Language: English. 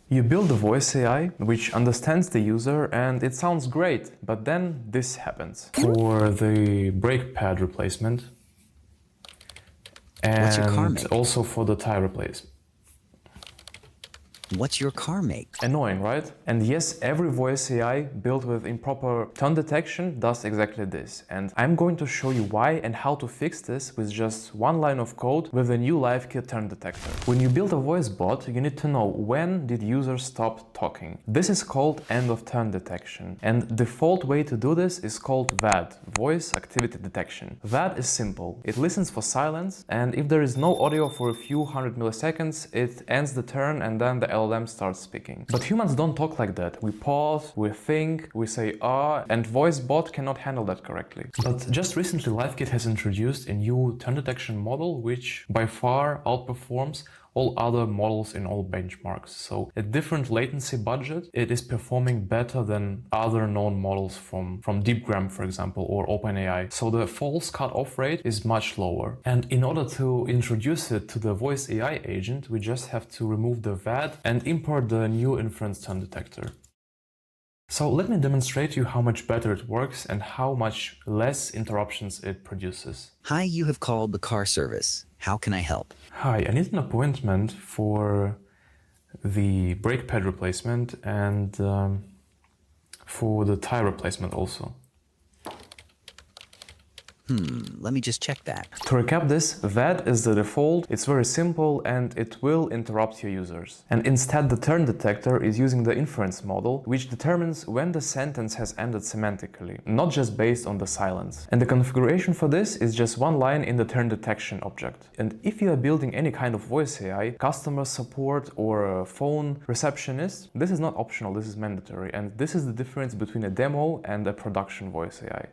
You build a voice AI which understands the user and it sounds great, but then this happens. For the brake pad replacement What's your car and make? also for the tire replacement. What's your car make? Annoying, right? And yes, every voice AI built with improper tone detection does exactly this. And I'm going to show you why and how to fix this with just one line of code with the new LiveKit turn detector. When you build a voice bot, you need to know when did users stop talking. This is called end of turn detection. And default way to do this is called VAD, voice activity detection. VAD is simple. It listens for silence, and if there is no audio for a few hundred milliseconds, it ends the turn and then the LLM starts speaking. But humans don't talk like that. We pause, we think, we say ah, and voice bot cannot handle that correctly. But just recently LiveKit has introduced a new turn detection model which by far outperforms all other models in all benchmarks. So at different latency budget, it is performing better than other known models from DeepGram, for example, or OpenAI. So the false cutoff rate is much lower. And in order to introduce it to the voice AI agent, we just have to remove the VAD and import the new inference turn detector. So let me demonstrate you how much better it works and how much less interruptions it produces. Hi, you have called the car service. How can I help? Hi, I need an appointment for the brake pad replacement and for the tire replacement also. Let me just check that. To recap this, VAD is the default, it's very simple and it will interrupt your users. And instead the turn detector is using the inference model, which determines when the sentence has ended semantically, not just based on the silence. And the configuration for this is just one line in the turn detection object. And if you are building any kind of voice AI, customer support or a phone receptionist, this is not optional, this is mandatory. And this is the difference between a demo and a production voice AI.